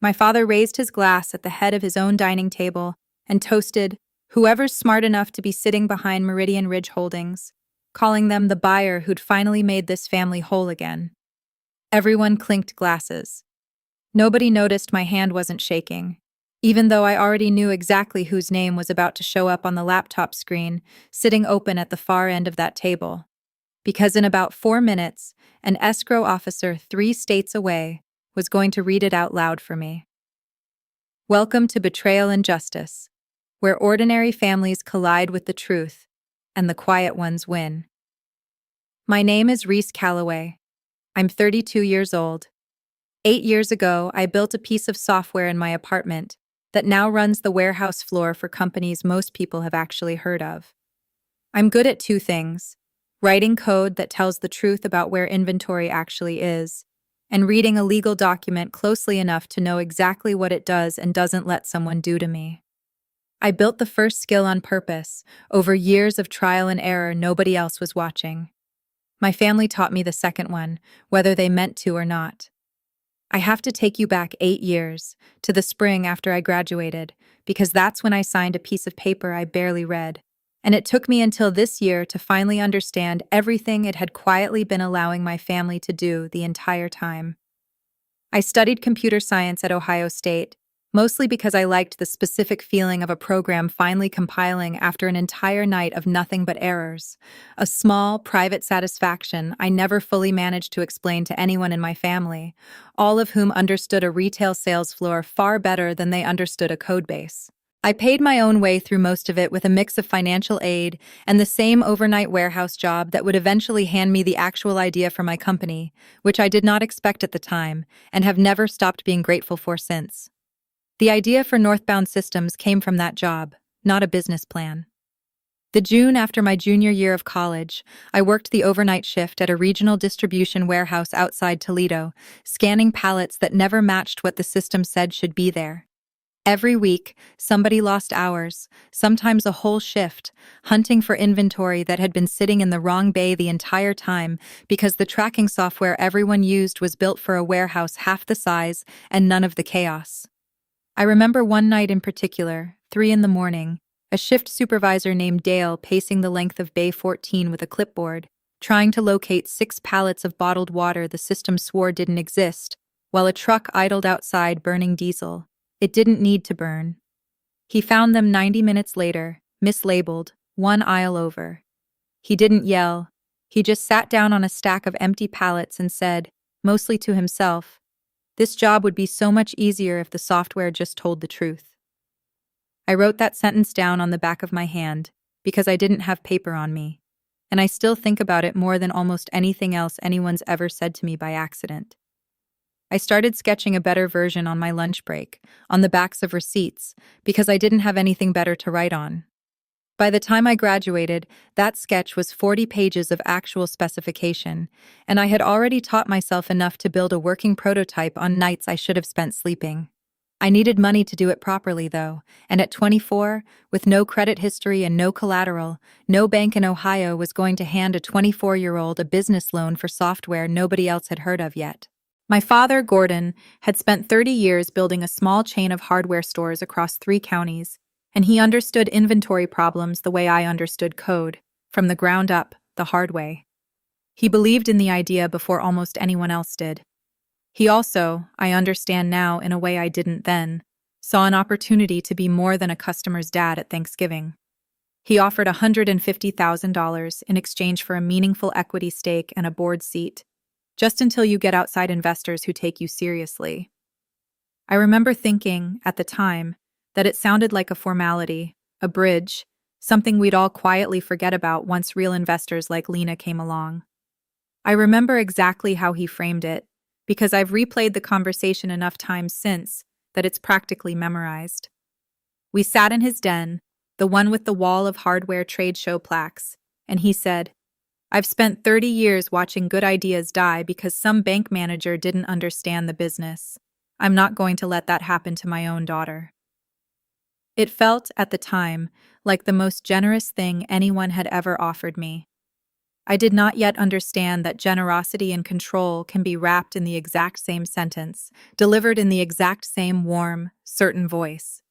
My father raised his glass at the head of his own dining table and toasted whoever's smart enough to be sitting behind Meridian Ridge Holdings, calling them the buyer who'd finally made this family whole again. Everyone clinked glasses. Nobody noticed my hand wasn't shaking, even though I already knew exactly whose name was about to show up on the laptop screen, sitting open at the far end of that table. Because in about 4 minutes, an escrow officer 3 states away was going to read it out loud for me. Welcome to Betrayal and Justice, where ordinary families collide with the truth, and the quiet ones win. My name is Reese Calloway. I'm 32 years old. 8 years ago, I built a piece of software in my apartment that now runs the warehouse floor for companies most people have actually heard of. I'm good at 2 things: writing code that tells the truth about where inventory actually is, and reading a legal document closely enough to know exactly what it does and doesn't let someone do to me. I built the first skill on purpose, over years of trial and error nobody else was watching. My family taught me the second one, whether they meant to or not. I have to take you back 8 years, to the spring after I graduated, because that's when I signed a piece of paper I barely read. And it took me until this year to finally understand everything it had quietly been allowing my family to do the entire time. I studied computer science at Ohio State, mostly because I liked the specific feeling of a program finally compiling after an entire night of nothing but errors, a small, private satisfaction I never fully managed to explain to anyone in my family, all of whom understood a retail sales floor far better than they understood a codebase. I paid my own way through most of it with a mix of financial aid and the same overnight warehouse job that would eventually hand me the actual idea for my company, which I did not expect at the time and have never stopped being grateful for since. The idea for Northbound Systems came from that job, not a business plan. The June after my junior year of college, I worked the overnight shift at a regional distribution warehouse outside Toledo, scanning pallets that never matched what the system said should be there. Every week, somebody lost hours, sometimes a whole shift, hunting for inventory that had been sitting in the wrong bay the entire time because the tracking software everyone used was built for a warehouse half the size and none of the chaos. I remember one night in particular, 3 in the morning, a shift supervisor named Dale pacing the length of Bay 14 with a clipboard, trying to locate 6 pallets of bottled water the system swore didn't exist, while a truck idled outside burning diesel. It didn't need to burn. He found them 90 minutes later, mislabeled, 1 aisle over. He didn't yell. He just sat down on a stack of empty pallets and said, mostly to himself, "This job would be so much easier if the software just told the truth." I wrote that sentence down on the back of my hand because I didn't have paper on me, and I still think about it more than almost anything else anyone's ever said to me by accident. I started sketching a better version on my lunch break, on the backs of receipts, because I didn't have anything better to write on. By the time I graduated, that sketch was 40 pages of actual specification, and I had already taught myself enough to build a working prototype on nights I should have spent sleeping. I needed money to do it properly, though, and at 24, with no credit history and no collateral, no bank in Ohio was going to hand a 24-year-old a business loan for software nobody else had heard of yet. My father, Gordon, had spent 30 years building a small chain of hardware stores across 3 counties, and he understood inventory problems the way I understood code, from the ground up, the hard way. He believed in the idea before almost anyone else did. He also, I understand now in a way I didn't then, saw an opportunity to be more than a customer's dad at Thanksgiving. He offered $150,000 in exchange for a meaningful equity stake and a board seat, just until you get outside investors who take you seriously. I remember thinking, at the time, that it sounded like a formality, a bridge, something we'd all quietly forget about once real investors like Lena came along. I remember exactly how he framed it, because I've replayed the conversation enough times since that it's practically memorized. We sat in his den, the one with the wall of hardware trade show plaques, and he said, "I've spent 30 years watching good ideas die because some bank manager didn't understand the business. I'm not going to let that happen to my own daughter." It felt, at the time, like the most generous thing anyone had ever offered me. I did not yet understand that generosity and control can be wrapped in the exact same sentence, delivered in the exact same warm, certain voice.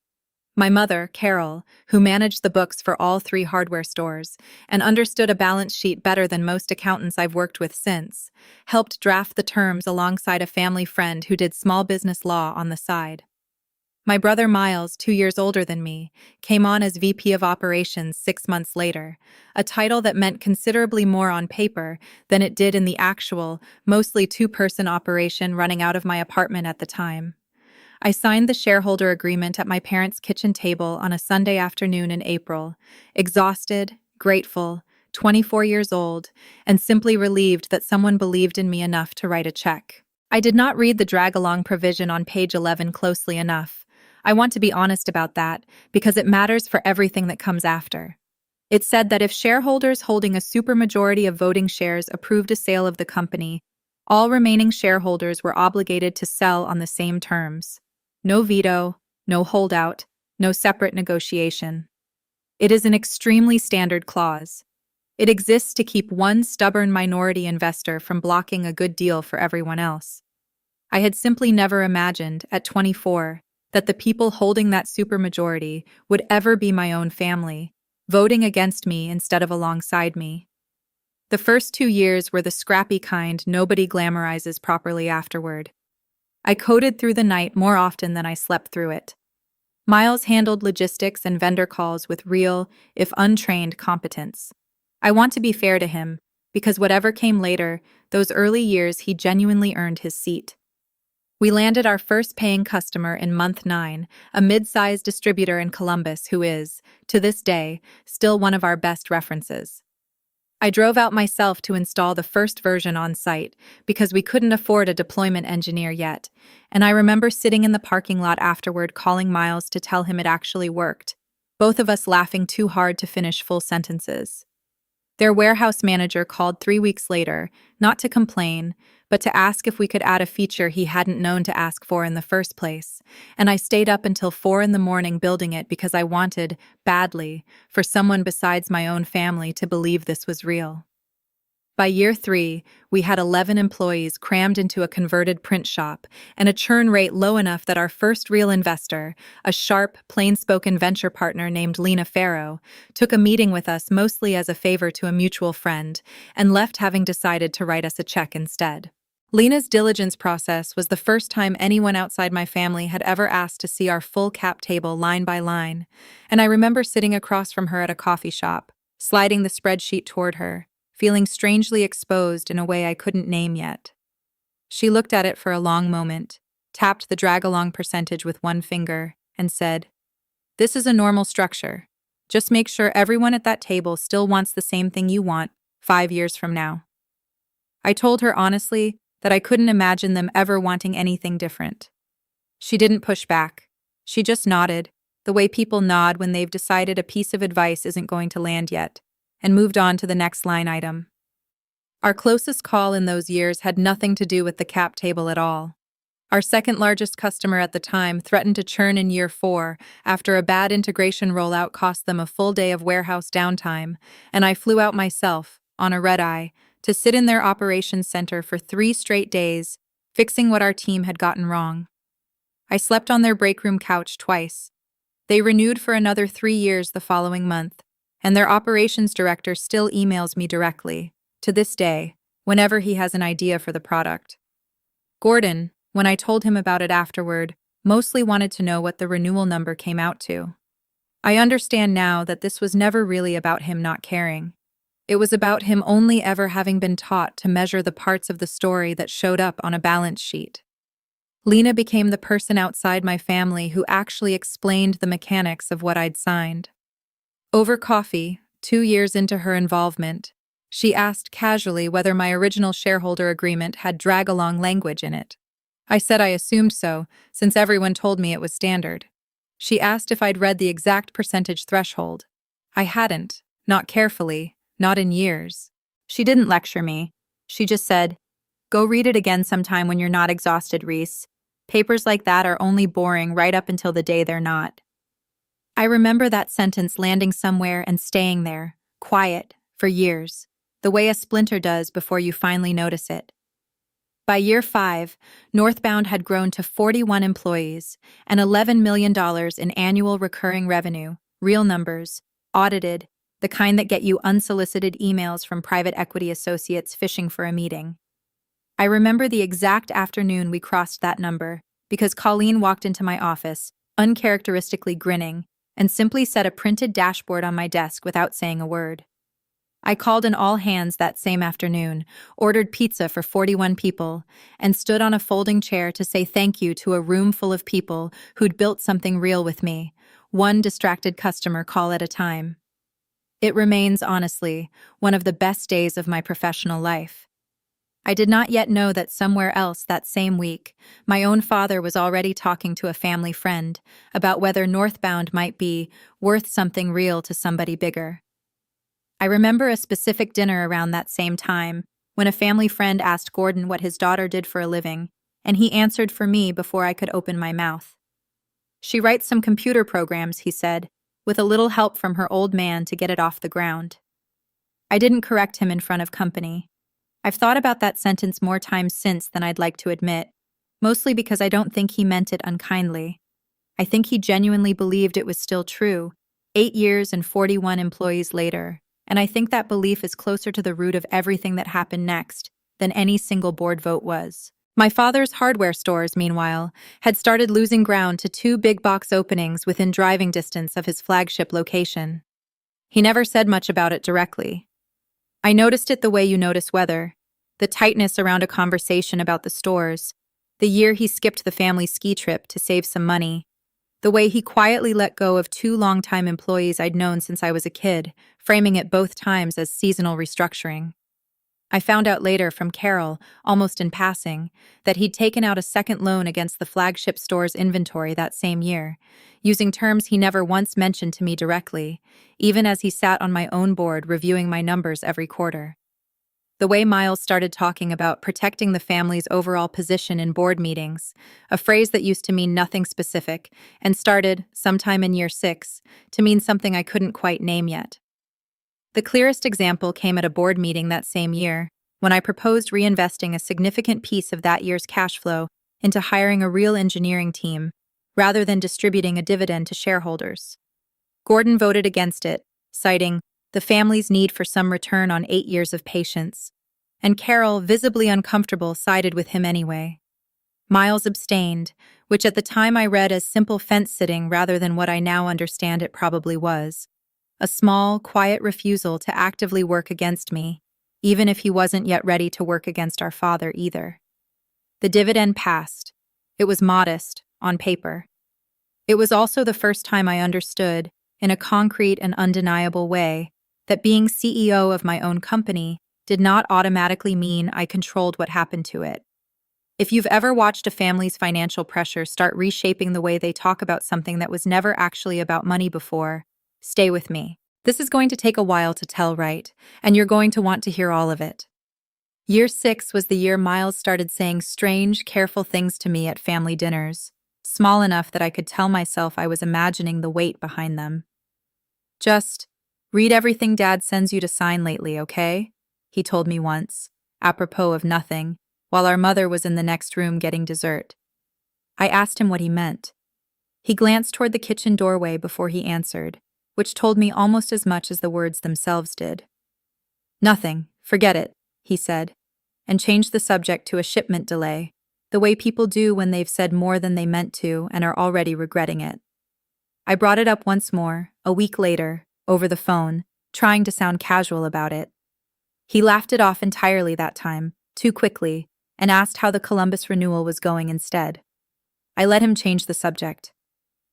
My mother, Carol, who managed the books for all three hardware stores and understood a balance sheet better than most accountants I've worked with since, helped draft the terms alongside a family friend who did small business law on the side. My brother Miles, 2 years older than me, came on as VP of Operations 6 months later, a title that meant considerably more on paper than it did in the actual, mostly two-person operation running out of my apartment at the time. I signed the shareholder agreement at my parents' kitchen table on a Sunday afternoon in April, exhausted, grateful, 24 years old, and simply relieved that someone believed in me enough to write a check. I did not read the drag-along provision on page 11 closely enough. I want to be honest about that, because it matters for everything that comes after. It said that if shareholders holding a supermajority of voting shares approved a sale of the company, all remaining shareholders were obligated to sell on the same terms. No veto, no holdout, no separate negotiation. It is an extremely standard clause. It exists to keep one stubborn minority investor from blocking a good deal for everyone else. I had simply never imagined, at 24, that the people holding that supermajority would ever be my own family, voting against me instead of alongside me. The first 2 years were the scrappy kind nobody glamorizes properly afterward. I coded through the night more often than I slept through it. Miles handled logistics and vendor calls with real, if untrained, competence. I want to be fair to him, because whatever came later, those early years he genuinely earned his seat. We landed our first paying customer in month 9, a mid-sized distributor in Columbus who is, to this day, still one of our best references. I drove out myself to install the first version on site because we couldn't afford a deployment engineer yet, and I remember sitting in the parking lot afterward calling Miles to tell him it actually worked, both of us laughing too hard to finish full sentences. Their warehouse manager called 3 weeks later, not to complain, but to ask if we could add a feature he hadn't known to ask for in the first place, and I stayed up until 4 a.m. building it because I wanted, badly, for someone besides my own family to believe this was real. By year 3, we had 11 employees crammed into a converted print shop and a churn rate low enough that our first real investor, a sharp, plain-spoken venture partner named Lena Farrow, took a meeting with us mostly as a favor to a mutual friend and left having decided to write us a check instead. Lena's diligence process was the first time anyone outside my family had ever asked to see our full cap table line by line, and I remember sitting across from her at a coffee shop, sliding the spreadsheet toward her, feeling strangely exposed in a way I couldn't name yet. She looked at it for a long moment, tapped the drag-along percentage with one finger, and said, "This is a normal structure. Just make sure everyone at that table still wants the same thing you want 5 years from now." I told her honestly that I couldn't imagine them ever wanting anything different. She didn't push back. She just nodded, the way people nod when they've decided a piece of advice isn't going to land yet, and moved on to the next line item. Our closest call in those years had nothing to do with the cap table at all. Our second largest customer at the time threatened to churn in year 4 after a bad integration rollout cost them a full day of warehouse downtime, and I flew out myself, on a red-eye, to sit in their operations center for 3 straight days, fixing what our team had gotten wrong. I slept on their break room couch twice. They renewed for another 3 years the following month, and their operations director still emails me directly, to this day, whenever he has an idea for the product. Gordon, when I told him about it afterward, mostly wanted to know what the renewal number came out to. I understand now that this was never really about him not caring. It was about him only ever having been taught to measure the parts of the story that showed up on a balance sheet. Lena became the person outside my family who actually explained the mechanics of what I'd signed. Over coffee, 2 years into her involvement, she asked casually whether my original shareholder agreement had drag-along language in it. I said I assumed so, since everyone told me it was standard. She asked if I'd read the exact percentage threshold. I hadn't, not carefully, not in years. She didn't lecture me. She just said, "Go read it again sometime when you're not exhausted, Reese. Papers like that are only boring right up until the day they're not." I remember that sentence landing somewhere and staying there, quiet, for years. the way a splinter does before you finally notice it. By year 5, Northbound had grown to 41 employees and $11 million in annual recurring revenue, real numbers, audited, the kind that get you unsolicited emails from private equity associates fishing for a meeting. I remember the exact afternoon we crossed that number because Colleen walked into my office, uncharacteristically grinning, and simply set a printed dashboard on my desk without saying a word. I called an all-hands that same afternoon, ordered pizza for 41 people, and stood on a folding chair to say thank you to a room full of people who'd built something real with me, one distracted customer call at a time. It remains, honestly, one of the best days of my professional life. I did not yet know that somewhere else that same week, my own father was already talking to a family friend about whether Northbound might be worth something real to somebody bigger. I remember a specific dinner around that same time, when a family friend asked Gordon what his daughter did for a living, and he answered for me before I could open my mouth. She writes some computer programs, he said, with a little help from her old man to get it off the ground. I didn't correct him in front of company. I've thought about that sentence more times since than I'd like to admit, mostly because I don't think he meant it unkindly. I think he genuinely believed it was still true, 8 years and 41 employees later. And I think that belief is closer to the root of everything that happened next than any single board vote was. My father's hardware stores, meanwhile, had started losing ground to 2 big-box openings within driving distance of his flagship location. He never said much about it directly. I noticed it the way you notice weather, the tightness around a conversation about the stores, the year he skipped the family ski trip to save some money, the way he quietly let go of 2 longtime employees I'd known since I was a kid, framing it both times as seasonal restructuring. I found out later from Carol, almost in passing, that he'd taken out a second loan against the flagship store's inventory that same year, using terms he never once mentioned to me directly, even as he sat on my own board reviewing my numbers every quarter. The way Miles started talking about protecting the family's overall position in board meetings, a phrase that used to mean nothing specific, and started, sometime in year 6, to mean something I couldn't quite name yet. The clearest example came at a board meeting that same year, when I proposed reinvesting a significant piece of that year's cash flow into hiring a real engineering team, rather than distributing a dividend to shareholders. Gordon voted against it, citing the family's need for some return on 8 years of patience, and Carol, visibly uncomfortable, sided with him anyway. Miles abstained, which at the time I read as simple fence-sitting rather than what I now understand it probably was. A small, quiet refusal to actively work against me, even if he wasn't yet ready to work against our father either. The dividend passed. It was modest, on paper. It was also the first time I understood, in a concrete and undeniable way, that being CEO of my own company did not automatically mean I controlled what happened to it. If you've ever watched a family's financial pressure start reshaping the way they talk about something that was never actually about money before, stay with me. This is going to take a while to tell right, and you're going to want to hear all of it. Year 6 was the year Miles started saying strange, careful things to me at family dinners, small enough that I could tell myself I was imagining the weight behind them. Just read everything Dad sends you to sign lately, okay? He told me once, apropos of nothing, while our mother was in the next room getting dessert. I asked him what he meant. He glanced toward the kitchen doorway before he answered, which told me almost as much as the words themselves did. Nothing, forget it, he said, and changed the subject to a shipment delay, the way people do when they've said more than they meant to and are already regretting it. I brought it up once more, a week later, over the phone, trying to sound casual about it. He laughed it off entirely that time, too quickly, and asked how the Columbus renewal was going instead. I let him change the subject.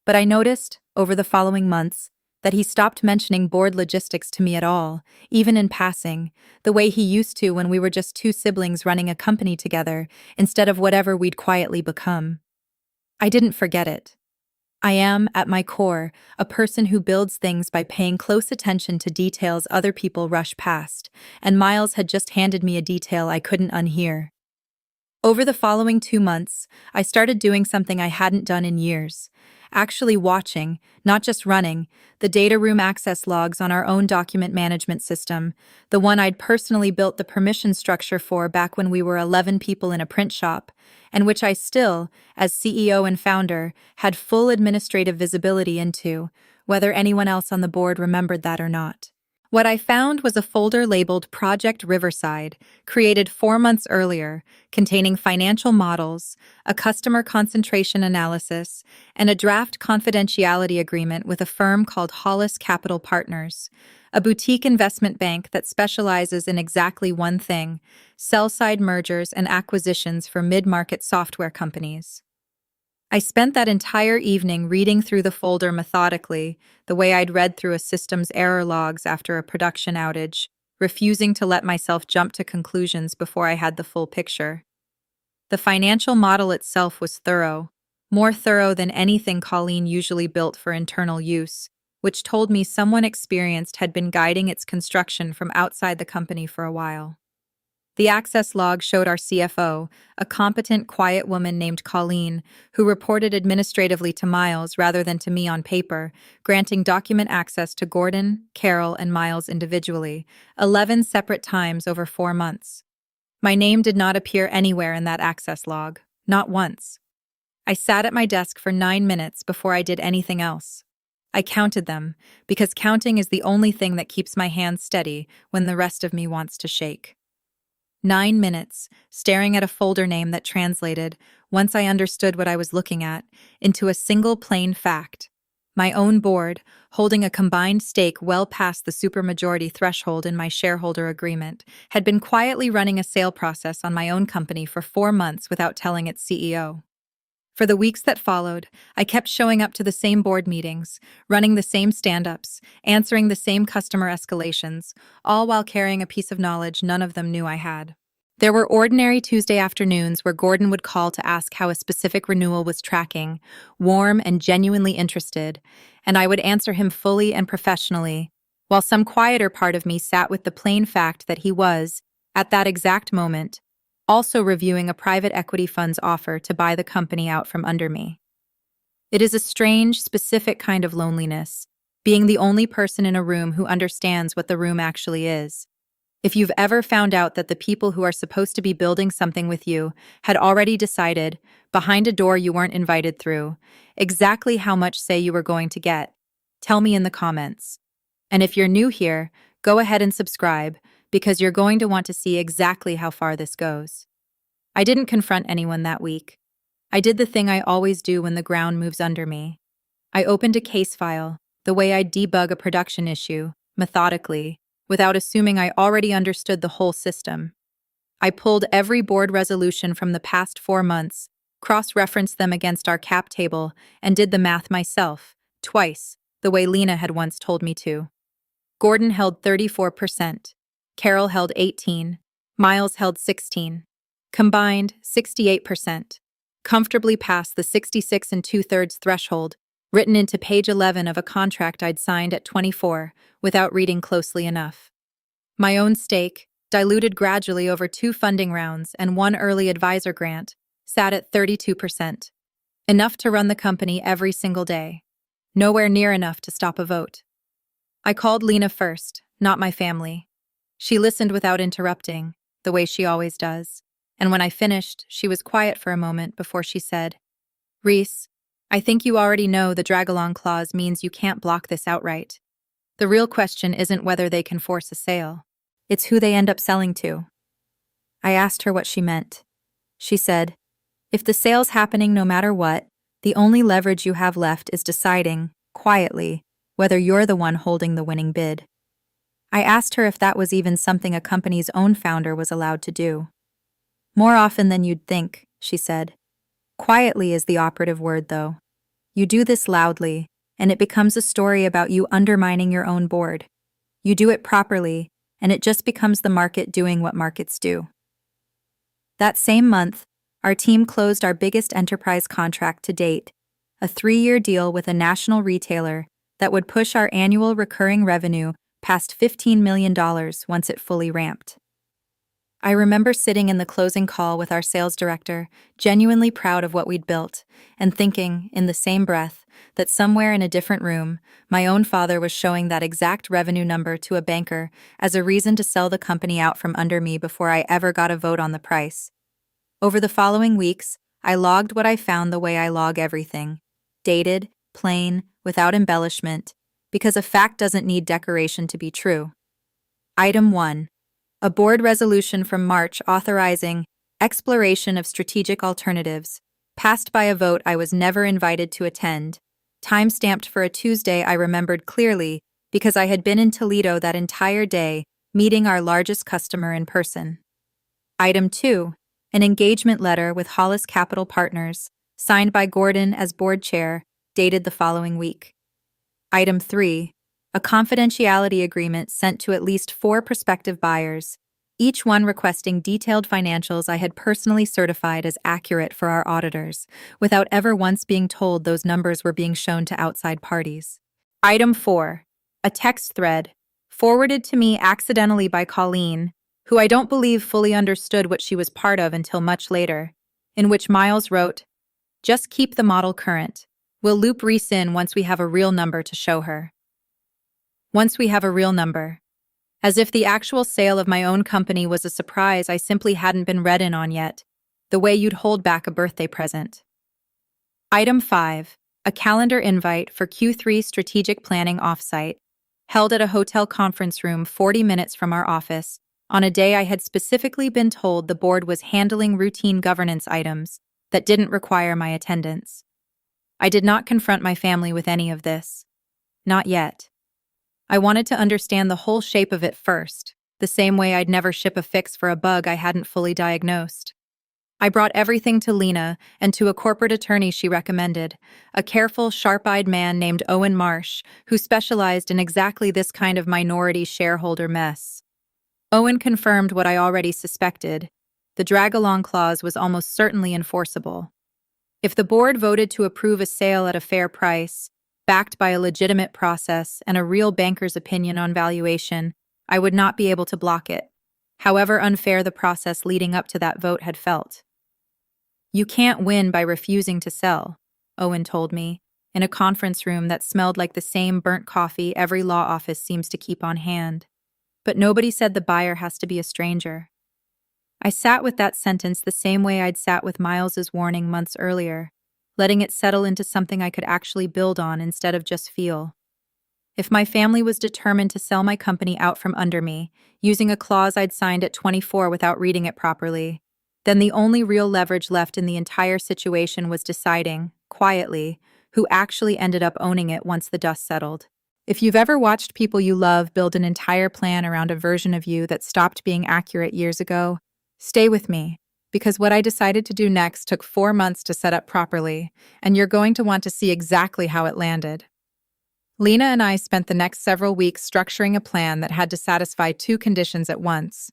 But I noticed, over the following months, that he stopped mentioning board logistics to me at all, even in passing, the way he used to when we were just 2 siblings running a company together, instead of whatever we'd quietly become. I didn't forget it. I am, at my core, a person who builds things by paying close attention to details other people rush past, and Miles had just handed me a detail I couldn't unhear. Over the following 2 months, I started doing something I hadn't done in years, actually watching, not just running, the data room access logs on our own document management system, the one I'd personally built the permission structure for back when we were 11 people in a print shop, and which I still, as CEO and founder, had full administrative visibility into, whether anyone else on the board remembered that or not. What I found was a folder labeled Project Riverside, created 4 months earlier, containing financial models, a customer concentration analysis, and a draft confidentiality agreement with a firm called Hollis Capital Partners, a boutique investment bank that specializes in exactly one thing: sell-side mergers and acquisitions for mid-market software companies. I spent that entire evening reading through the folder methodically, the way I'd read through a system's error logs after a production outage, refusing to let myself jump to conclusions before I had the full picture. The financial model itself was thorough, more thorough than anything Colleen usually built for internal use, which told me someone experienced had been guiding its construction from outside the company for a while. The access log showed our CFO, a competent, quiet woman named Colleen, who reported administratively to Miles rather than to me on paper, granting document access to Gordon, Carol, and Miles individually, 11 separate times over 4 months. My name did not appear anywhere in that access log, not once. I sat at my desk for 9 minutes before I did anything else. I counted them, because counting is the only thing that keeps my hands steady when the rest of me wants to shake. 9 minutes, staring at a folder name that translated, once I understood what I was looking at, into a single plain fact. My own board, holding a combined stake well past the supermajority threshold in my shareholder agreement, had been quietly running a sale process on my own company for 4 months without telling its CEO. For the weeks that followed, I kept showing up to the same board meetings, running the same stand-ups, answering the same customer escalations, all while carrying a piece of knowledge none of them knew I had. There were ordinary Tuesday afternoons where Gordon would call to ask how a specific renewal was tracking, warm and genuinely interested, and I would answer him fully and professionally, while some quieter part of me sat with the plain fact that he was, at that exact moment, also reviewing a private equity fund's offer to buy the company out from under me. It is a strange, specific kind of loneliness, being the only person in a room who understands what the room actually is. If you've ever found out that the people who are supposed to be building something with you had already decided, behind a door you weren't invited through, exactly how much say you were going to get, tell me in the comments. And if you're new here, go ahead and subscribe, because you're going to want to see exactly how far this goes. I didn't confront anyone that week. I did the thing I always do when the ground moves under me. I opened a case file, the way I'd debug a production issue, methodically, without assuming I already understood the whole system. I pulled every board resolution from the past 4 months, cross-referenced them against our cap table, and did the math myself, twice, the way Lena had once told me to. Gordon held 34%. Carol held 18%, Miles held 16%. Combined, 68%. Comfortably past the 66 2/3 threshold, written into page 11 of a contract I'd signed at 24, without reading closely enough. My own stake, diluted gradually over 2 funding rounds and 1 early advisor grant, sat at 32%. Enough to run the company every single day. Nowhere near enough to stop a vote. I called Lena first, not my family. She listened without interrupting, the way she always does, and when I finished, she was quiet for a moment before she said, "Reese, I think you already know the drag-along clause means you can't block this outright. The real question isn't whether they can force a sale. It's who they end up selling to." I asked her what she meant. She said, "If the sale's happening no matter what, the only leverage you have left is deciding, quietly, whether you're the one holding the winning bid." I asked her if that was even something a company's own founder was allowed to do. "More often than you'd think," she said. "Quietly is the operative word, though. You do this loudly, and it becomes a story about you undermining your own board. You do it properly, and it just becomes the market doing what markets do." That same month, our team closed our biggest enterprise contract to date, a 3-year deal with a national retailer that would push our annual recurring revenue past $15 million once it fully ramped. I remember sitting in the closing call with our sales director, genuinely proud of what we'd built, and thinking, in the same breath, that somewhere in a different room, my own father was showing that exact revenue number to a banker as a reason to sell the company out from under me before I ever got a vote on the price. Over the following weeks, I logged what I found the way I log everything: dated, plain, without embellishment, because a fact doesn't need decoration to be true. Item 1. A board resolution from March authorizing exploration of strategic alternatives, passed by a vote I was never invited to attend, time-stamped for a Tuesday I remembered clearly because I had been in Toledo that entire day, meeting our largest customer in person. Item 2. An engagement letter with Hollis Capital Partners, signed by Gordon as board chair, dated the following week. Item 3. A confidentiality agreement sent to at least 4 prospective buyers, each one requesting detailed financials I had personally certified as accurate for our auditors, without ever once being told those numbers were being shown to outside parties. Item 4. A text thread, forwarded to me accidentally by Colleen, who I don't believe fully understood what she was part of until much later, in which Miles wrote, "Just keep the model current. We'll loop Reese in once we have a real number to show her." Once we have a real number. As if the actual sale of my own company was a surprise I simply hadn't been read in on yet, the way you'd hold back a birthday present. Item 5. A calendar invite for Q3 Strategic Planning Offsite, held at a hotel conference room 40 minutes from our office, on a day I had specifically been told the board was handling routine governance items that didn't require my attendance. I did not confront my family with any of this. Not yet. I wanted to understand the whole shape of it first, the same way I'd never ship a fix for a bug I hadn't fully diagnosed. I brought everything to Lena and to a corporate attorney she recommended, a careful, sharp-eyed man named Owen Marsh, who specialized in exactly this kind of minority shareholder mess. Owen confirmed what I already suspected. The drag-along clause was almost certainly enforceable. If the board voted to approve a sale at a fair price, backed by a legitimate process and a real banker's opinion on valuation, I would not be able to block it, however unfair the process leading up to that vote had felt. "You can't win by refusing to sell," Owen told me, in a conference room that smelled like the same burnt coffee every law office seems to keep on hand. But nobody said the buyer has to be a stranger. I sat with that sentence the same way I'd sat with Miles's warning months earlier, letting it settle into something I could actually build on instead of just feel. If my family was determined to sell my company out from under me, using a clause I'd signed at 24 without reading it properly, then the only real leverage left in the entire situation was deciding, quietly, who actually ended up owning it once the dust settled. If you've ever watched people you love build an entire plan around a version of you that stopped being accurate years ago, stay with me, because what I decided to do next took 4 months to set up properly, and you're going to want to see exactly how it landed. Lena and I spent the next several weeks structuring a plan that had to satisfy 2 conditions at once.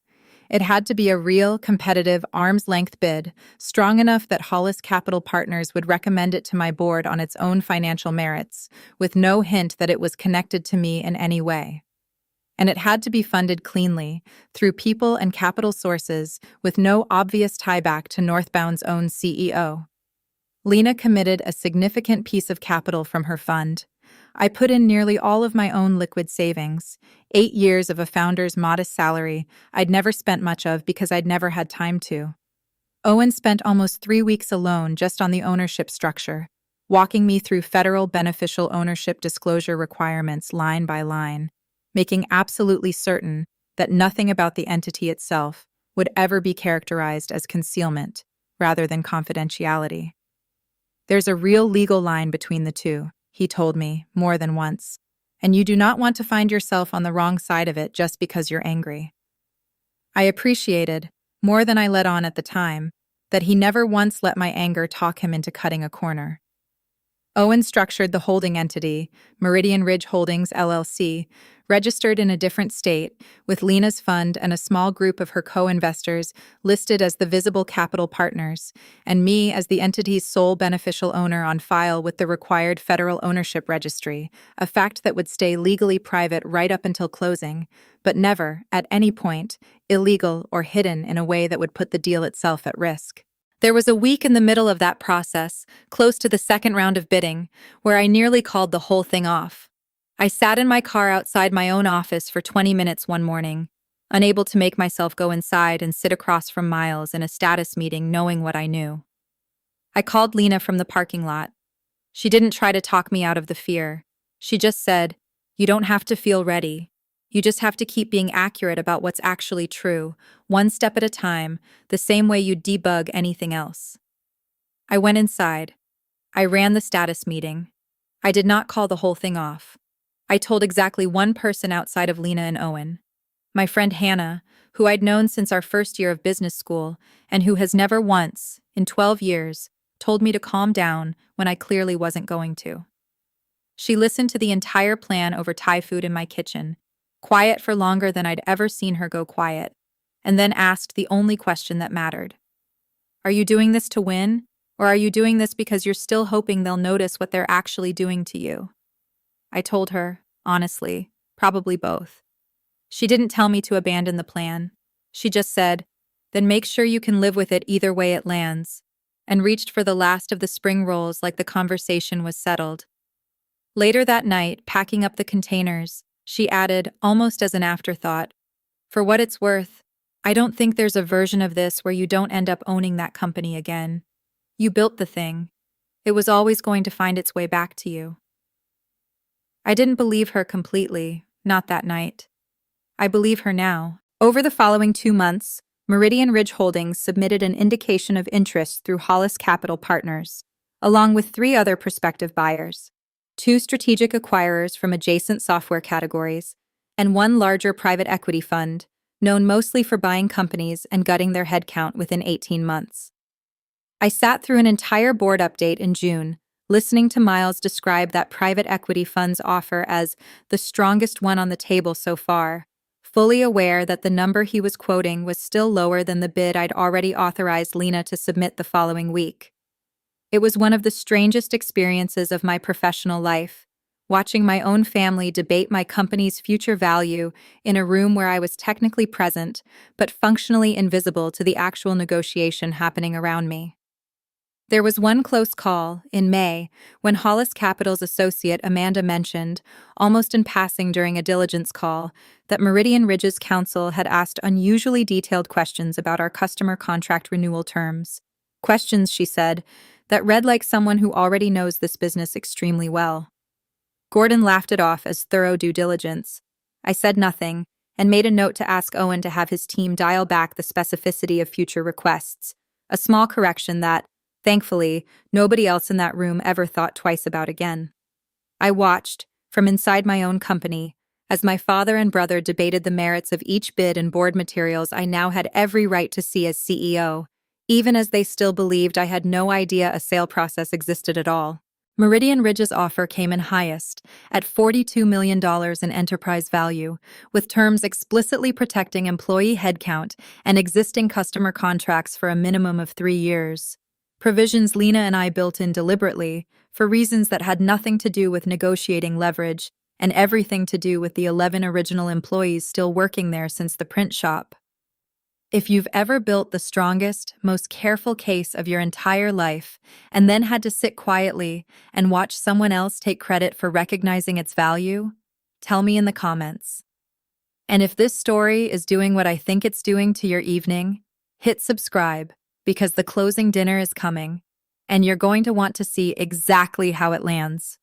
It had to be a real, competitive, arm's-length bid, strong enough that Hollis Capital Partners would recommend it to my board on its own financial merits, with no hint that it was connected to me in any way. And it had to be funded cleanly, through people and capital sources, with no obvious tieback to Northbound's own CEO. Lena committed a significant piece of capital from her fund. I put in nearly all of my own liquid savings, 8 years of a founder's modest salary I'd never spent much of because I'd never had time to. Owen spent almost 3 weeks alone just on the ownership structure, walking me through federal beneficial ownership disclosure requirements line by line, making absolutely certain that nothing about the entity itself would ever be characterized as concealment rather than confidentiality. "There's a real legal line between the two," he told me more than once, "and you do not want to find yourself on the wrong side of it just because you're angry." I appreciated, more than I let on at the time, that he never once let my anger talk him into cutting a corner. Owen structured the holding entity, Meridian Ridge Holdings, LLC, registered in a different state, with Lena's fund and a small group of her co-investors listed as the visible capital partners, and me as the entity's sole beneficial owner on file with the required federal ownership registry, a fact that would stay legally private right up until closing, but never, at any point, illegal or hidden in a way that would put the deal itself at risk. There was a week in the middle of that process, close to the second round of bidding, where I nearly called the whole thing off. I sat in my car outside my own office for 20 minutes one morning, unable to make myself go inside and sit across from Miles in a status meeting knowing what I knew. I called Lena from the parking lot. She didn't try to talk me out of the fear. She just said, "You don't have to feel ready. You just have to keep being accurate about what's actually true, one step at a time, the same way you debug anything else." I went inside. I ran the status meeting. I did not call the whole thing off. I told exactly one person outside of Lena and Owen. My friend Hannah, who I'd known since our first year of business school, and who has never once, in 12 years, told me to calm down when I clearly wasn't going to. She listened to the entire plan over Thai food in my kitchen, quiet for longer than I'd ever seen her go quiet, and then asked the only question that mattered. "Are you doing this to win, or are you doing this because you're still hoping they'll notice what they're actually doing to you?" I told her, honestly, probably both. She didn't tell me to abandon the plan. She just said, "Then make sure you can live with it either way it lands," and reached for the last of the spring rolls like the conversation was settled. Later that night, packing up the containers, she added, almost as an afterthought, "For what it's worth, I don't think there's a version of this where you don't end up owning that company again. You built the thing. It was always going to find its way back to you." I didn't believe her completely, not that night. I believe her now. Over the following 2 months, Meridian Ridge Holdings submitted an indication of interest through Hollis Capital Partners, along with 3 other prospective buyers, 2 strategic acquirers from adjacent software categories, and 1 larger private equity fund, known mostly for buying companies and gutting their headcount within 18 months. I sat through an entire board update in June, listening to Miles describe that private equity fund's offer as the strongest one on the table so far, fully aware that the number he was quoting was still lower than the bid I'd already authorized Lena to submit the following week. It was one of the strangest experiences of my professional life, watching my own family debate my company's future value in a room where I was technically present, but functionally invisible to the actual negotiation happening around me. There was one close call, in May, when Hollis Capital's associate Amanda mentioned, almost in passing during a diligence call, that Meridian Ridge's counsel had asked unusually detailed questions about our customer contract renewal terms. Questions, she said, that read like someone who already knows this business extremely well. Gordon laughed it off as thorough due diligence. I said nothing, and made a note to ask Owen to have his team dial back the specificity of future requests, a small correction that, thankfully, nobody else in that room ever thought twice about again. I watched, from inside my own company, as my father and brother debated the merits of each bid and board materials I now had every right to see as CEO, even as they still believed I had no idea a sale process existed at all. Meridian Ridge's offer came in highest, at $42 million in enterprise value, with terms explicitly protecting employee headcount and existing customer contracts for a minimum of 3 years. Provisions Lena and I built in deliberately, for reasons that had nothing to do with negotiating leverage and everything to do with the 11 original employees still working there since the print shop. If you've ever built the strongest, most careful case of your entire life and then had to sit quietly and watch someone else take credit for recognizing its value, tell me in the comments. And if this story is doing what I think it's doing to your evening, hit subscribe, because the closing dinner is coming, and you're going to want to see exactly how it lands.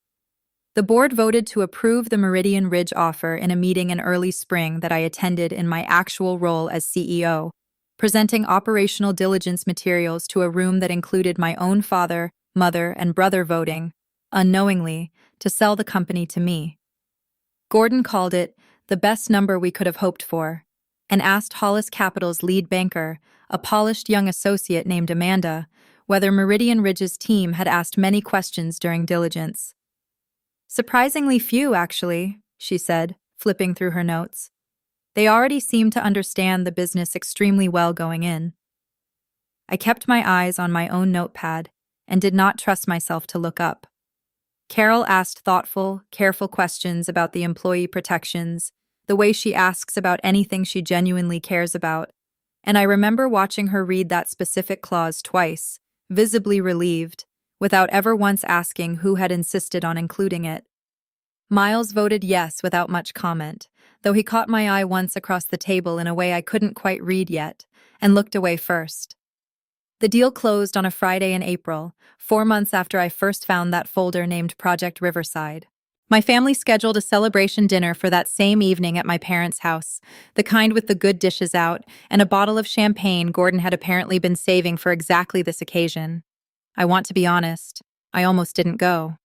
The board voted to approve the Meridian Ridge offer in a meeting in early spring that I attended in my actual role as CEO, presenting operational diligence materials to a room that included my own father, mother, and brother voting, unknowingly, to sell the company to me. Gordon called it the best number we could have hoped for, and asked Hollis Capital's lead banker, a polished young associate named Amanda, whether Meridian Ridge's team had asked many questions during diligence. "Surprisingly few, actually," she said, flipping through her notes. "They already seemed to understand the business extremely well going in." I kept my eyes on my own notepad and did not trust myself to look up. Carol asked thoughtful, careful questions about the employee protections, the way she asks about anything she genuinely cares about. And I remember watching her read that specific clause twice, visibly relieved, without ever once asking who had insisted on including it. Miles voted yes without much comment, though he caught my eye once across the table in a way I couldn't quite read yet, and looked away first. The deal closed on a Friday in April, 4 months after I first found that folder named Project Riverside. My family scheduled a celebration dinner for that same evening at my parents' house, the kind with the good dishes out, and a bottle of champagne Gordon had apparently been saving for exactly this occasion. I want to be honest, I almost didn't go.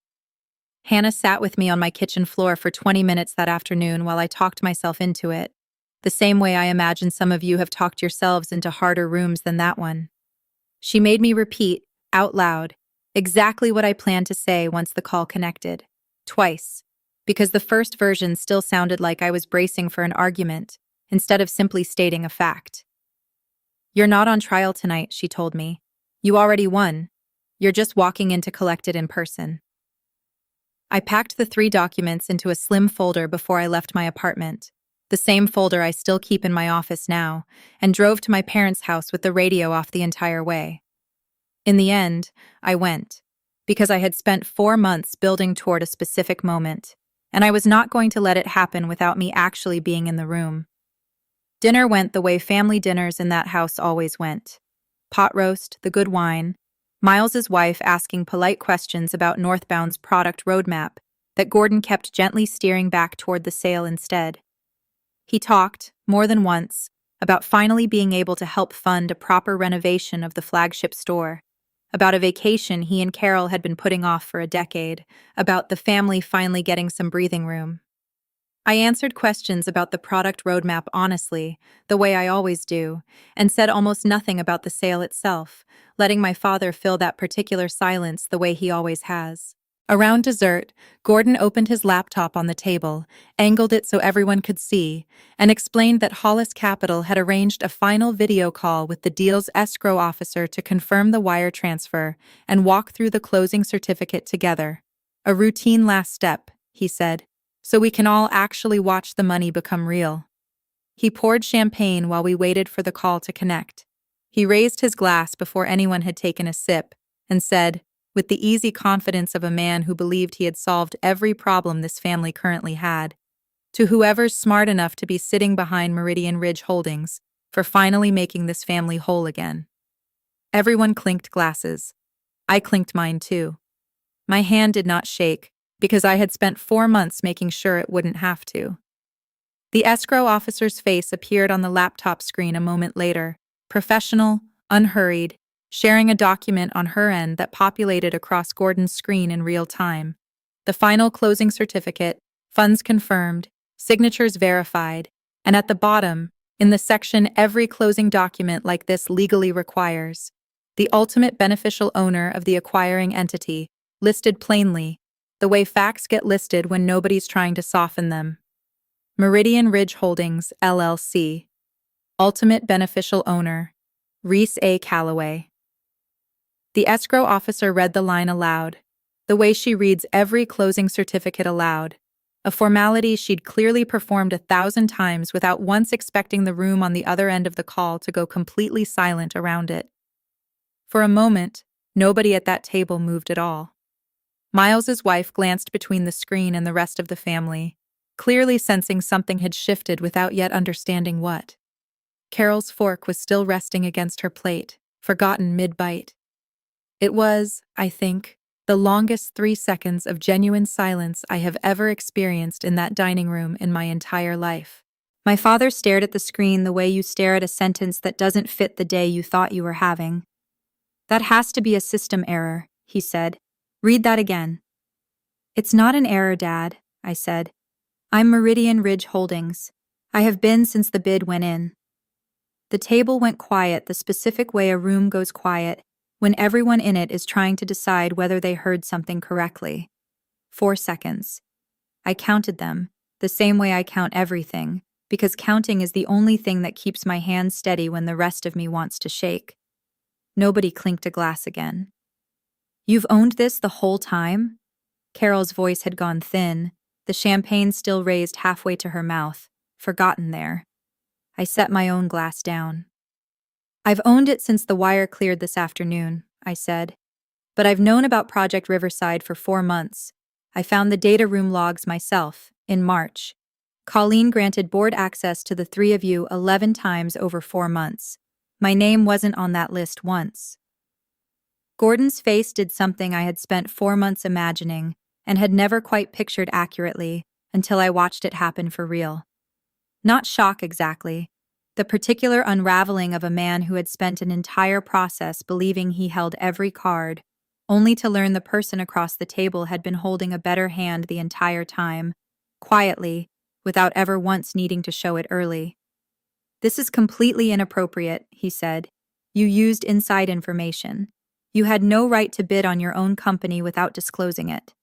Hannah sat with me on my kitchen floor for 20 minutes that afternoon while I talked myself into it, the same way I imagine some of you have talked yourselves into harder rooms than that one. She made me repeat, out loud, exactly what I planned to say once the call connected. Twice. Because the first version still sounded like I was bracing for an argument, instead of simply stating a fact. "You're not on trial tonight," she told me. "You already won. You're just walking in to collect it in person." I packed the 3 documents into a slim folder before I left my apartment, the same folder I still keep in my office now, and drove to my parents' house with the radio off the entire way. In the end, I went, because I had spent 4 months building toward a specific moment, and I was not going to let it happen without me actually being in the room. Dinner went the way family dinners in that house always went. Pot roast, the good wine, Miles's wife asking polite questions about Northbound's product roadmap that Gordon kept gently steering back toward the sale instead. He talked, more than once, about finally being able to help fund a proper renovation of the flagship store, about a vacation he and Carol had been putting off for a decade, about the family finally getting some breathing room. I answered questions about the product roadmap honestly, the way I always do, and said almost nothing about the sale itself, letting my father fill that particular silence the way he always has. Around dessert, Gordon opened his laptop on the table, angled it so everyone could see, and explained that Hollis Capital had arranged a final video call with the deal's escrow officer to confirm the wire transfer and walk through the closing certificate together. "A routine last step," he said, "so we can all actually watch the money become real." He poured champagne while we waited for the call to connect. He raised his glass before anyone had taken a sip and said, with the easy confidence of a man who believed he had solved every problem this family currently had, "To whoever's smart enough to be sitting behind Meridian Ridge Holdings for finally making this family whole again." Everyone clinked glasses. I clinked mine too. My hand did not shake, because I had spent 4 months making sure it wouldn't have to. The escrow officer's face appeared on the laptop screen a moment later, professional, unhurried, sharing a document on her end that populated across Gordon's screen in real time. The final closing certificate, funds confirmed, signatures verified, and at the bottom, in the section every closing document like this legally requires, the ultimate beneficial owner of the acquiring entity, listed plainly, the way facts get listed when nobody's trying to soften them. Meridian Ridge Holdings, LLC. Ultimate beneficial owner, Reese A. Calloway. The escrow officer read the line aloud, the way she reads every closing certificate aloud, a formality she'd clearly performed 1,000 times without once expecting the room on the other end of the call to go completely silent around it. For a moment, nobody at that table moved at all. Miles's wife glanced between the screen and the rest of the family, clearly sensing something had shifted without yet understanding what. Carol's fork was still resting against her plate, forgotten mid-bite. It was, I think, the longest 3 seconds of genuine silence I have ever experienced in that dining room in my entire life. My father stared at the screen the way you stare at a sentence that doesn't fit the day you thought you were having. "That has to be a system error," he said. "Read that again." "It's not an error, Dad," I said. "I'm Meridian Ridge Holdings. I have been since the bid went in." The table went quiet the specific way a room goes quiet when everyone in it is trying to decide whether they heard something correctly. 4 seconds. I counted them, the same way I count everything, because counting is the only thing that keeps my hands steady when the rest of me wants to shake. Nobody clinked a glass again. "You've owned this the whole time?" Carol's voice had gone thin, the champagne still raised halfway to her mouth, forgotten there. I set my own glass down. I've owned it since the wire cleared this afternoon, I said. But I've known about Project Riverside for 4 months. I found the data room logs myself, in March. Colleen granted board access to the three of you 11 times over 4 months. My name wasn't on that list once. Gordon's face did something I had spent 4 months imagining and had never quite pictured accurately until I watched it happen for real. Not shock exactly. The particular unraveling of a man who had spent an entire process believing he held every card, only to learn the person across the table had been holding a better hand the entire time, quietly, without ever once needing to show it early. "This is completely inappropriate," he said. "You used inside information. You had no right to bid on your own company without disclosing it."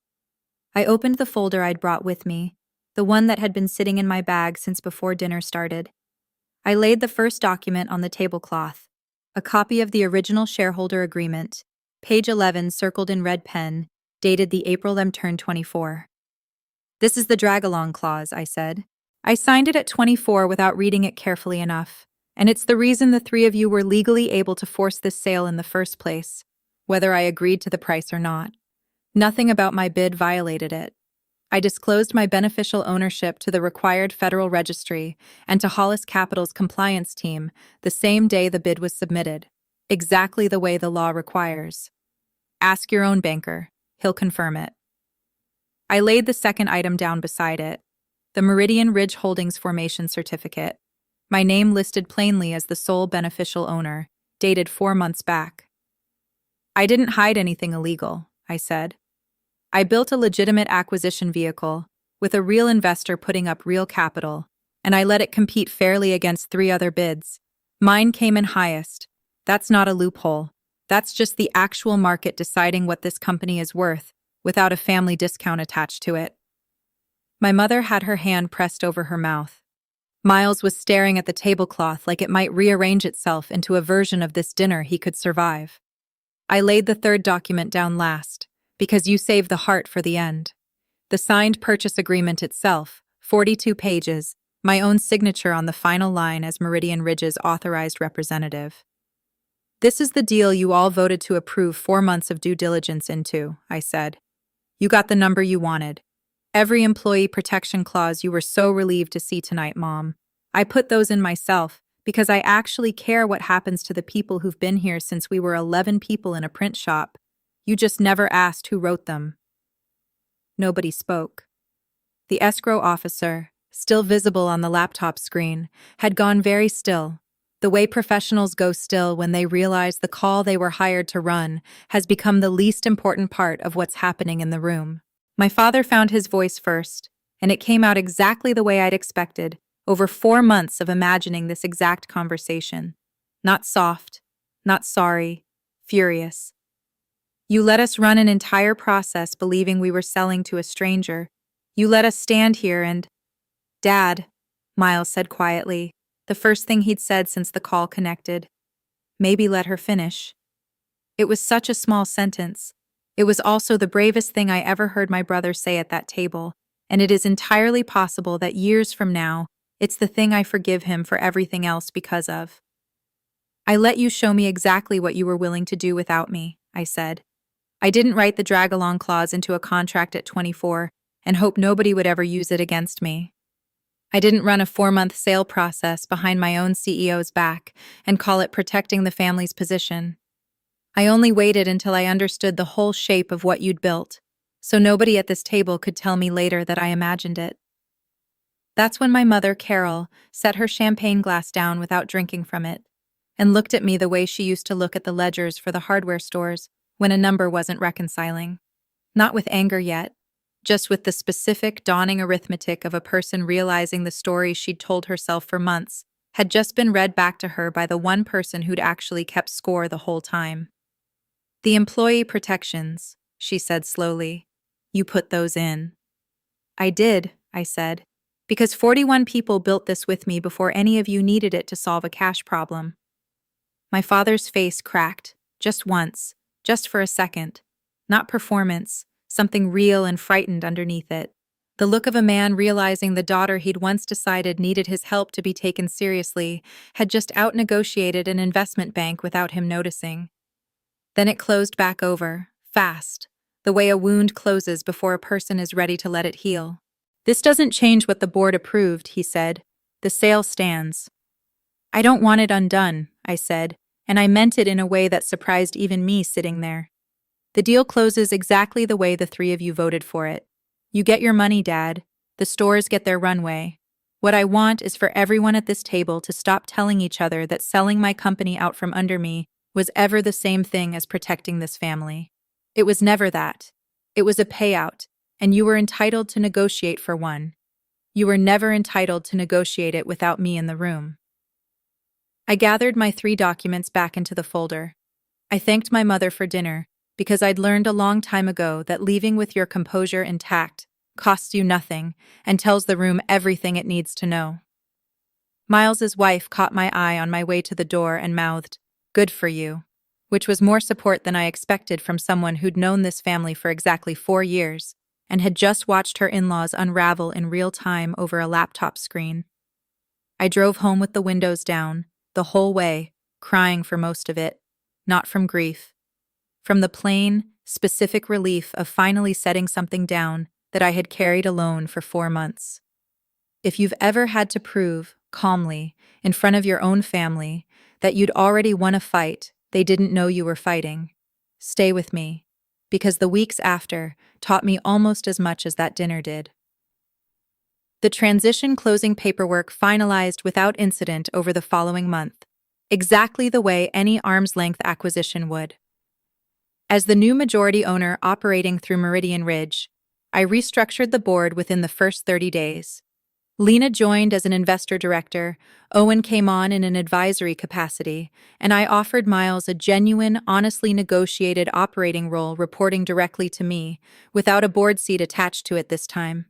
I opened the folder I'd brought with me, the one that had been sitting in my bag since before dinner started. I laid the first document on the tablecloth, a copy of the original shareholder agreement, page 11 circled in red pen, dated the April them turned 24. "This is the drag-along clause," I said. "I signed it at 24 without reading it carefully enough, and it's the reason the three of you were legally able to force this sale in the first place, whether I agreed to the price or not. Nothing about my bid violated it. I disclosed my beneficial ownership to the required federal registry and to Hollis Capital's compliance team the same day the bid was submitted, exactly the way the law requires. Ask your own banker. He'll confirm it." I laid the second item down beside it, the Meridian Ridge Holdings Formation Certificate, my name listed plainly as the sole beneficial owner, dated 4 months back. "I didn't hide anything illegal," I said. "I built a legitimate acquisition vehicle, with a real investor putting up real capital, and I let it compete fairly against 3 other bids. Mine came in highest. That's not a loophole. That's just the actual market deciding what this company is worth, without a family discount attached to it." My mother had her hand pressed over her mouth. Miles was staring at the tablecloth like it might rearrange itself into a version of this dinner he could survive. I laid the third document down last, because you saved the heart for the end. The signed purchase agreement itself, 42 pages, my own signature on the final line as Meridian Ridge's authorized representative. "This is the deal you all voted to approve 4 months of due diligence into," I said. "You got the number you wanted. Every employee protection clause you were so relieved to see tonight, Mom. I put those in myself, because I actually care what happens to the people who've been here since we were 11 people in a print shop. You just never asked who wrote them." Nobody spoke. The escrow officer, still visible on the laptop screen, had gone very still. The way professionals go still when they realize the call they were hired to run has become the least important part of what's happening in the room. My father found his voice first, and it came out exactly the way I'd expected, over 4 months of imagining this exact conversation. Not soft, not sorry, furious. "You let us run an entire process believing we were selling to a stranger. You let us stand here and—" "Dad," Miles said quietly, the first thing he'd said since the call connected. "Maybe let her finish." It was such a small sentence. It was also the bravest thing I ever heard my brother say at that table, and it is entirely possible that years from now, it's the thing I forgive him for everything else because of. "I let you show me exactly what you were willing to do without me," I said. "I didn't write the drag-along clause into a contract at 24 and hope nobody would ever use it against me. I didn't run a 4-month sale process behind my own CEO's back and call it protecting the family's position. I only waited until I understood the whole shape of what you'd built, so nobody at this table could tell me later that I imagined it." That's when my mother, Carol, set her champagne glass down without drinking from it, and looked at me the way she used to look at the ledgers for the hardware stores when a number wasn't reconciling. Not with anger yet, just with the specific, dawning arithmetic of a person realizing the story she'd told herself for months had just been read back to her by the one person who'd actually kept score the whole time. "The employee protections," she said slowly. "You put those in." "I did," I said, "because 41 people built this with me before any of you needed it to solve a cash problem." My father's face cracked, just once, just for a second. Not performance, something real and frightened underneath it. The look of a man realizing the daughter he'd once decided needed his help to be taken seriously had just out-negotiated an investment bank without him noticing. Then it closed back over, fast, the way a wound closes before a person is ready to let it heal. "This doesn't change what the board approved," he said. "The sale stands." "I don't want it undone," I said, and I meant it in a way that surprised even me sitting there. "The deal closes exactly the way the three of you voted for it. You get your money, Dad. The stores get their runway. What I want is for everyone at this table to stop telling each other that selling my company out from under me was ever the same thing as protecting this family. It was never that. It was a payout, and you were entitled to negotiate for one. You were never entitled to negotiate it without me in the room." I gathered my 3 documents back into the folder. I thanked my mother for dinner, because I'd learned a long time ago that leaving with your composure intact costs you nothing and tells the room everything it needs to know. Miles's wife caught my eye on my way to the door and mouthed, "Good for you," which was more support than I expected from someone who'd known this family for exactly 4 years and had just watched her in-laws unravel in real time over a laptop screen. I drove home with the windows down, the whole way, crying for most of it, not from grief. From the plain, specific relief of finally setting something down that I had carried alone for 4 months. If you've ever had to prove, calmly, in front of your own family, that you'd already won a fight they didn't know you were fighting, stay with me, because the weeks after taught me almost as much as that dinner did. The transition closing paperwork finalized without incident over the following month, exactly the way any arm's-length acquisition would. As the new majority owner operating through Meridian Ridge, I restructured the board within the first 30 days. Lena joined as an investor director, Owen came on in an advisory capacity, and I offered Miles a genuine, honestly negotiated operating role reporting directly to me, without a board seat attached to it this time.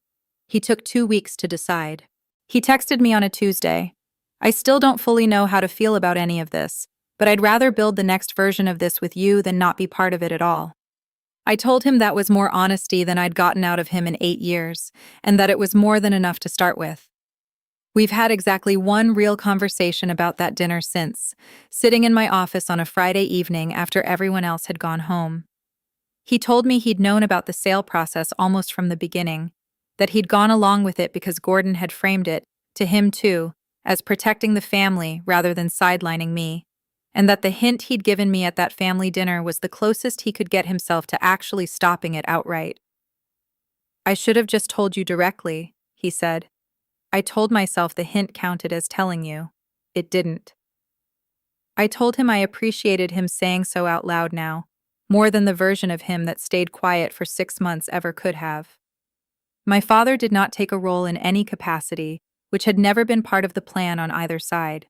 He took 2 weeks to decide. He texted me on a Tuesday. "I still don't fully know how to feel about any of this, but I'd rather build the next version of this with you than not be part of it at all." I told him that was more honesty than I'd gotten out of him in 8 years, and that it was more than enough to start with. We've had exactly one real conversation about that dinner since, sitting in my office on a Friday evening after everyone else had gone home. He told me he'd known about the sale process almost from the beginning, that he'd gone along with it because Gordon had framed it, to him too, as protecting the family rather than sidelining me, and that the hint he'd given me at that family dinner was the closest he could get himself to actually stopping it outright. "I should have just told you directly," he said. "I told myself the hint counted as telling you. It didn't." I told him I appreciated him saying so out loud now, more than the version of him that stayed quiet for 6 months ever could have. My father did not take a role in any capacity, which had never been part of the plan on either side.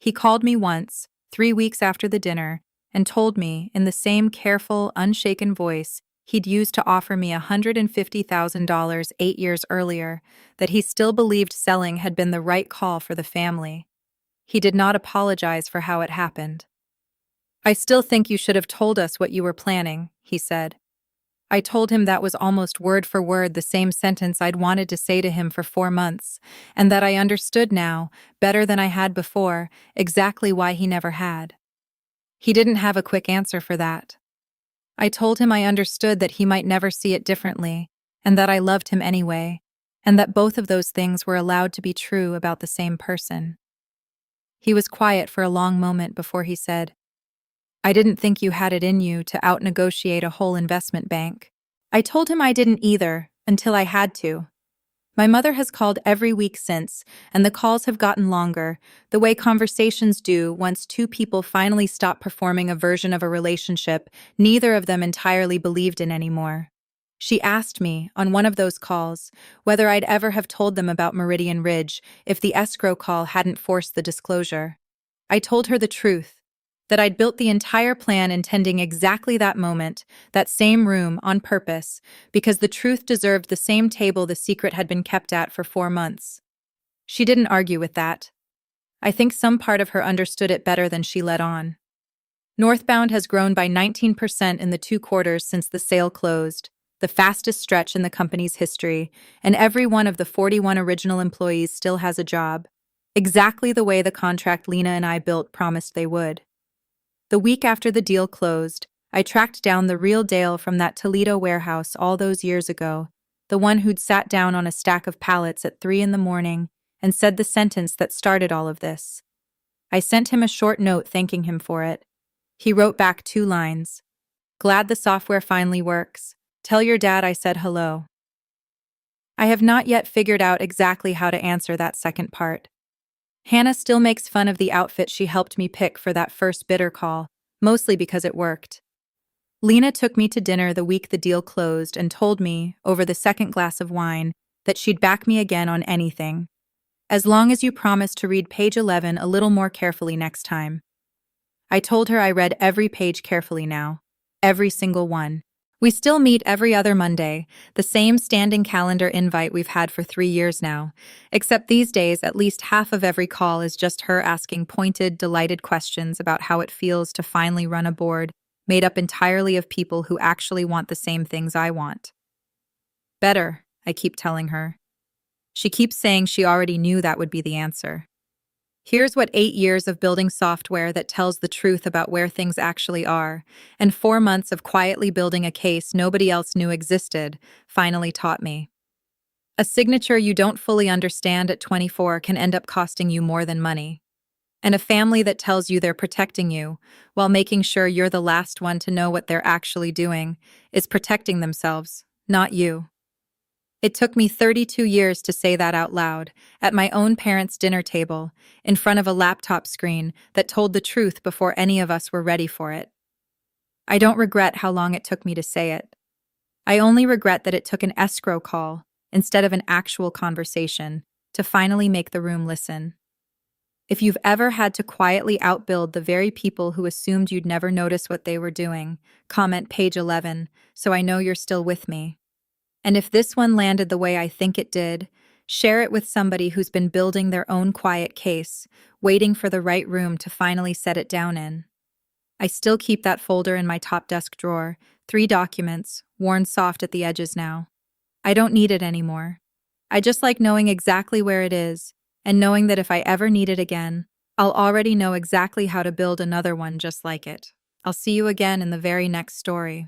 He called me once, 3 weeks after the dinner, and told me, in the same careful, unshaken voice he'd used to offer me $150,000 8 years earlier, that he still believed selling had been the right call for the family. He did not apologize for how it happened. "I still think you should have told us what you were planning," he said. I told him that was almost word for word the same sentence I'd wanted to say to him for 4 months, and that I understood now, better than I had before, exactly why he never had. He didn't have a quick answer for that. I told him I understood that he might never see it differently, and that I loved him anyway, and that both of those things were allowed to be true about the same person. He was quiet for a long moment before he said, "I didn't think you had it in you to out-negotiate a whole investment bank." I told him I didn't either, until I had to. My mother has called every week since, and the calls have gotten longer, the way conversations do once 2 people finally stop performing a version of a relationship neither of them entirely believed in anymore. She asked me, on one of those calls, whether I'd ever have told them about Meridian Ridge if the escrow call hadn't forced the disclosure. I told her the truth, that I'd built the entire plan intending exactly that moment, that same room, on purpose, because the truth deserved the same table the secret had been kept at for 4 months. She didn't argue with that. I think some part of her understood it better than she let on. Northbound has grown by 19% in the 2 quarters since the sale closed, the fastest stretch in the company's history, and every one of the 41 original employees still has a job, exactly the way the contract Lena and I built promised they would. The week after the deal closed, I tracked down the real Dale from that Toledo warehouse all those years ago, the one who'd sat down on a stack of pallets at 3 in the morning and said the sentence that started all of this. I sent him a short note thanking him for it. He wrote back 2 lines. Glad the software finally works. Tell your dad I said hello. I have not yet figured out exactly how to answer that second part. Hannah still makes fun of the outfit she helped me pick for that first bidder call, mostly because it worked. Lena took me to dinner the week the deal closed and told me, over the second glass of wine, that she'd back me again on anything, as long as you promise to read page 11 a little more carefully next time. I told her I read every page carefully now. Every single one. We still meet every other Monday, the same standing calendar invite we've had for 3 years now, except these days at least half of every call is just her asking pointed, delighted questions about how it feels to finally run a board made up entirely of people who actually want the same things I want. Better, I keep telling her. She keeps saying she already knew that would be the answer. Here's what 8 years of building software that tells the truth about where things actually are, and 4 months of quietly building a case nobody else knew existed, finally taught me. A signature you don't fully understand at 24 can end up costing you more than money. And a family that tells you they're protecting you, while making sure you're the last one to know what they're actually doing, is protecting themselves, not you. It took me 32 years to say that out loud, at my own parents' dinner table, in front of a laptop screen that told the truth before any of us were ready for it. I don't regret how long it took me to say it. I only regret that it took an escrow call, instead of an actual conversation, to finally make the room listen. If you've ever had to quietly outbuild the very people who assumed you'd never notice what they were doing, comment page 11, so I know you're still with me. And if this one landed the way I think it did, share it with somebody who's been building their own quiet case, waiting for the right room to finally set it down in. I still keep that folder in my top desk drawer, 3 documents, worn soft at the edges now. I don't need it anymore. I just like knowing exactly where it is, and knowing that if I ever need it again, I'll already know exactly how to build another one just like it. I'll see you again in the very next story.